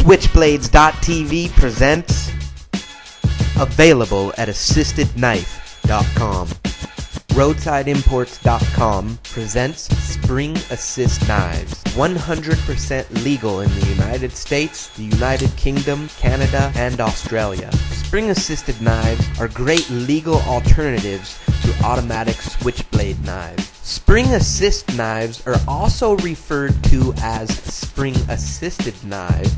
Switchblades.tv presents available at assistedknife.com. Roadsideimports.com presents Spring Assist Knives. 100% legal in the United States, the United Kingdom, Canada, and Australia. Spring Assisted Knives are great legal alternatives to automatic switchblade knives. Spring Assist knives are also referred to as Spring Assisted knives,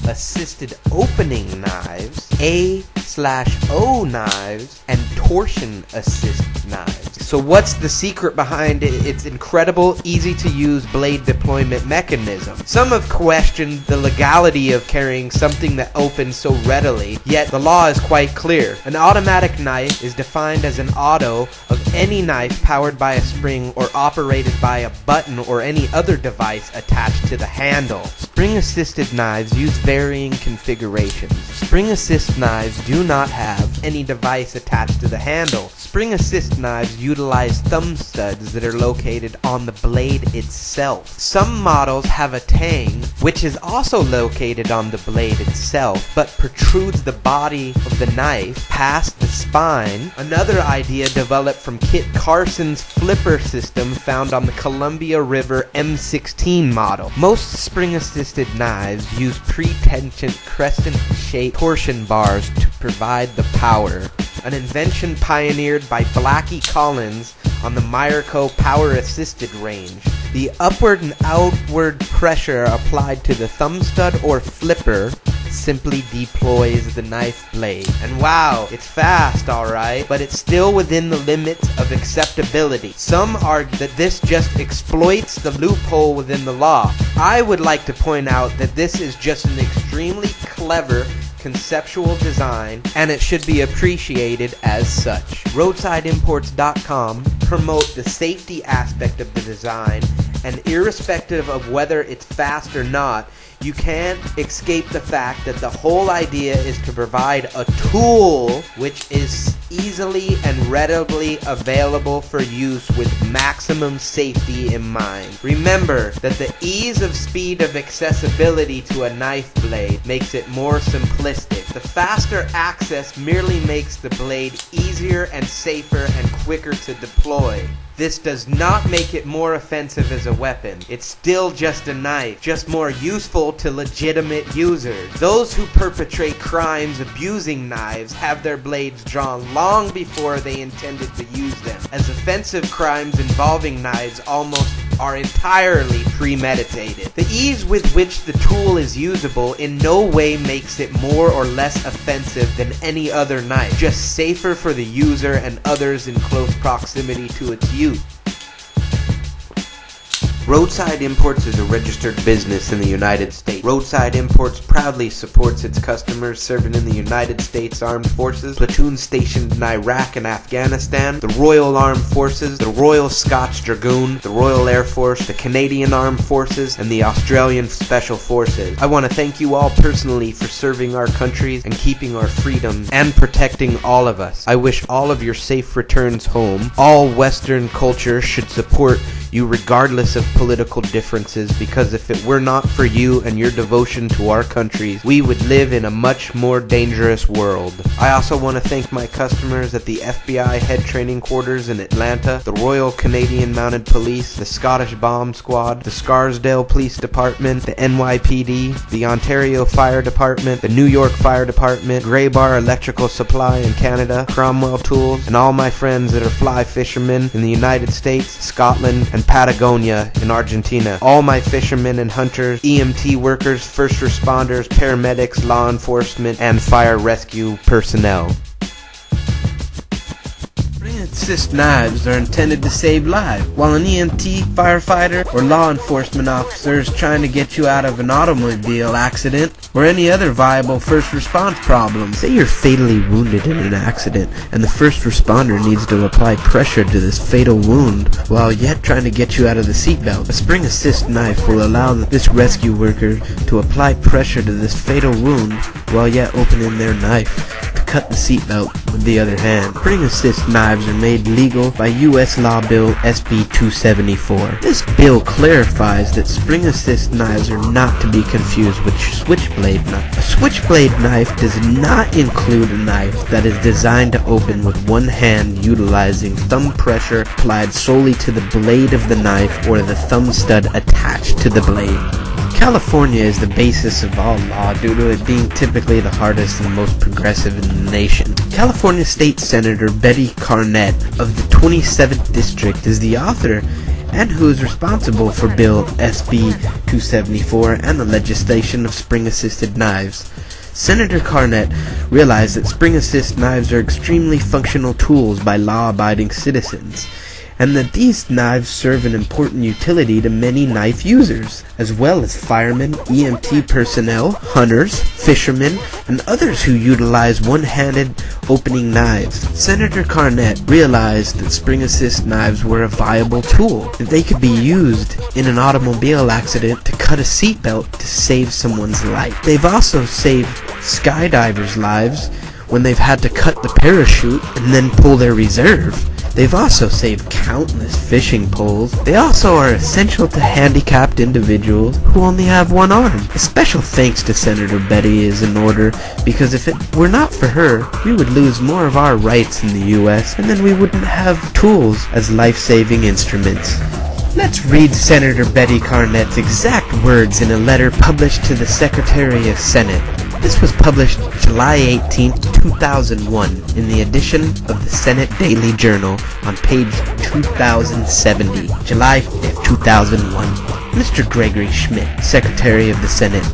assisted opening knives, A/O knives, and torsion assist knives. So what's the secret behind its incredible, easy-to-use blade deployment mechanism? Some have questioned the legality of carrying something that opens so readily, yet the law is quite clear. An automatic knife is defined as an auto of any knife powered by a spring or operated by a button or any other device attached to the handle. Spring-assisted knives use varying configurations. Spring-assist knives do not have any device attached to the handle. Spring-assist knives utilize thumb studs that are located on the blade itself. Some models have a tang, which is also located on the blade itself, but protrudes the body of the knife past the spine. Another idea developed from Kit Carson's flipper system found on the Columbia River M16 model. Most spring-assisted knives use pre-tensioned crescent-shaped torsion bars to provide the power, an invention pioneered by Blackie Collins on the Miraco power-assisted range. The upward and outward pressure applied to the thumb stud or flipper simply deploys the knife blade. And wow, it's fast, alright, but it's still within the limits of acceptability. Some argue that this just exploits the loophole within the law. I would like to point out that this is just an extremely clever conceptual design, and it should be appreciated as such. Roadsideimports.com promote the safety aspect of the design, and irrespective of whether it's fast or not, you can't escape the fact that the whole idea is to provide a tool which is easily and readily available for use with maximum safety in mind. Remember that the ease of speed of accessibility to a knife blade makes it more simplistic. The faster access merely makes the blade easier and safer and quicker to deploy. This does not make it more offensive as a weapon. It's still just a knife, just more useful to legitimate users. Those who perpetrate crimes abusing knives have their blades drawn long before they intended to use them, as offensive crimes involving knives almost are entirely premeditated. The ease with which the tool is usable in no way makes it more or less offensive than any other knife, just safer for the user and others in close proximity to its use. Roadside Imports is a registered business in the United States. Roadside Imports proudly supports its customers serving in the United States Armed Forces, platoons stationed in Iraq and Afghanistan, the Royal Armed Forces, the Royal Scots Dragoon, the Royal Air Force, the Canadian Armed Forces, and the Australian Special Forces. I want to thank you all personally for serving our countries and keeping our freedom and protecting all of us. I wish all of your safe returns home. All Western culture should support you regardless of political differences, because if it were not for you and your devotion to our countries, we would live in a much more dangerous world. I also want to thank my customers at the FBI Head Training Quarters in Atlanta, the Royal Canadian Mounted Police, the Scottish Bomb Squad, the Scarsdale Police Department, the NYPD, the Ontario Fire Department, the New York Fire Department, Grey Bar Electrical Supply in Canada, Cromwell Tools, and all my friends that are fly fishermen in the United States, Scotland, and Patagonia in Argentina. All my fishermen and hunters, EMT workers, first responders, paramedics, law enforcement, and fire rescue personnel. Spring-assist knives are intended to save lives. While an EMT, firefighter, or law enforcement officer is trying to get you out of an automobile accident or any other viable first response problem. Say you're fatally wounded in an accident and the first responder needs to apply pressure to this fatal wound while yet trying to get you out of the seatbelt. A spring assist knife will allow this rescue worker to apply pressure to this fatal wound while yet opening their knife to cut the seatbelt with the other hand. Spring assist knives are made legal by U.S. Law Bill SB 274. This bill clarifies that spring assist knives are not to be confused with switchblade knife. A switchblade knife does not include a knife that is designed to open with one hand utilizing thumb pressure applied solely to the blade of the knife or the thumb stud attached to the blade. California is the basis of all law due to it being typically the hardest and most progressive in the nation. California State Senator Betty Carnett of the 27th District is the author and who is responsible for Bill SB 274 and the legislation of spring-assisted knives. Senator Carnett realized that spring-assist knives are extremely functional tools by law-abiding citizens, and that these knives serve an important utility to many knife users, as well as firemen, EMT personnel, hunters, fishermen, and others who utilize one-handed opening knives. Senator Carnett realized that spring-assist knives were a viable tool, that they could be used in an automobile accident to cut a seatbelt to save someone's life. They've also saved skydivers' lives when they've had to cut the parachute and then pull their reserve. They've also saved countless fishing poles. They also are essential to handicapped individuals who only have one arm. A special thanks to Senator Betty is in order, because if it were not for her, we would lose more of our rights in the U.S., and then we wouldn't have tools as life-saving instruments. Let's read Senator Betty Carnett's exact words in a letter published to the Secretary of Senate. This was published July 18, 2001, in the edition of the Senate Daily Journal on page 2070, July 5, 2001. Mr. Gregory Schmidt, Secretary of the Senate.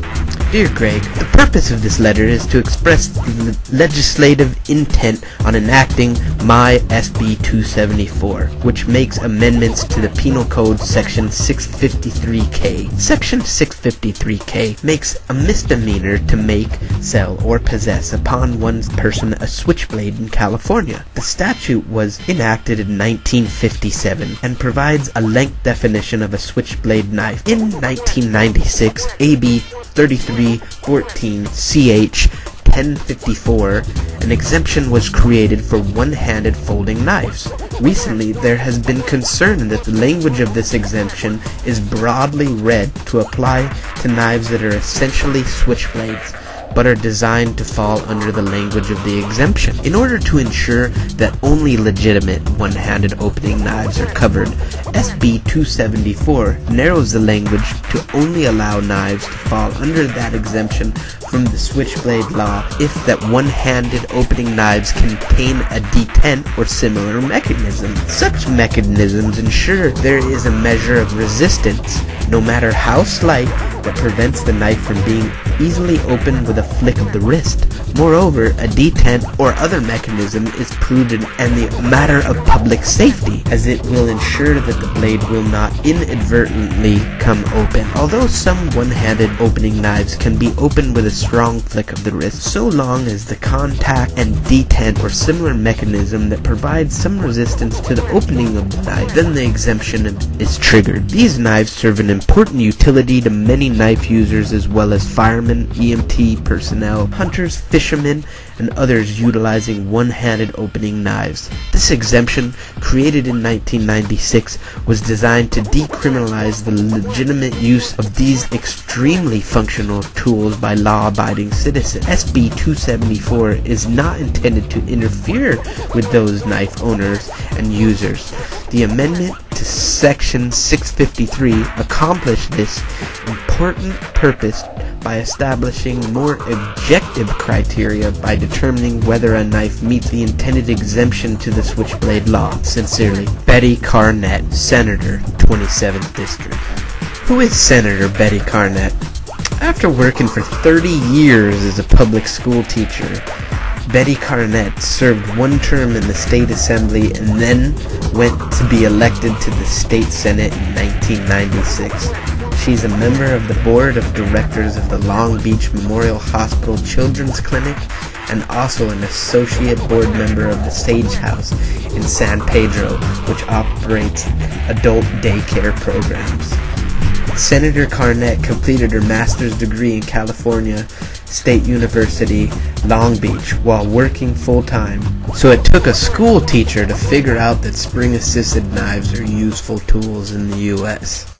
Dear Greg, the purpose of this letter is to express the legislative intent on enacting my SB 274, which makes amendments to the Penal Code Section 653K. Section 653K makes a misdemeanor to make, sell, or possess upon one's person a switchblade in California. The statute was enacted in 1957 and provides a length definition of a switchblade knife. In 1996, AB 3314 CH 1054, an exemption was created for one-handed folding knives. Recently, there has been concern that the language of this exemption is broadly read to apply to knives that are essentially switchblades, but are designed to fall under the language of the exemption. In order to ensure that only legitimate one-handed opening knives are covered, SB 274 narrows the language to only allow knives to fall under that exemption from the switchblade law if that one-handed opening knives contain a detent or similar mechanism. Such mechanisms ensure there is a measure of resistance, no matter how slight, that prevents the knife from being easily opened with a flick of the wrist. Moreover, a detent or other mechanism is prudent and the matter of public safety, as it will ensure that the blade will not inadvertently come open. Although some one-handed opening knives can be opened with a strong flick of the wrist, so long as the contact and detent or similar mechanism that provides some resistance to the opening of the knife, then the exemption is triggered. These knives serve an important utility to many knife users, as well as firemen, EMT personnel, hunters, fishermen, and others utilizing one-handed opening knives. This exemption, created in 1996, was designed to decriminalize the legitimate use of these extremely functional tools by law-abiding citizens. SB 274 is not intended to interfere with those knife owners and users. The amendment to Section 653 accomplished this important purpose by establishing more objective criteria by determining whether a knife meets the intended exemption to the switchblade law. Sincerely, Betty Carnett, Senator, 27th District. Who is Senator Betty Carnett? After working for 30 years as a public school teacher, Betty Carnett served one term in the state assembly and then went to be elected to the state senate in 1996. She's a member of the board of directors of the Long Beach Memorial Hospital Children's Clinic and also an associate board member of the Sage House in San Pedro, which operates adult daycare programs. Senator Carnett completed her master's degree in California State University, Long Beach, while working full-time. So it took a school teacher to figure out that spring-assisted knives are useful tools in the U.S.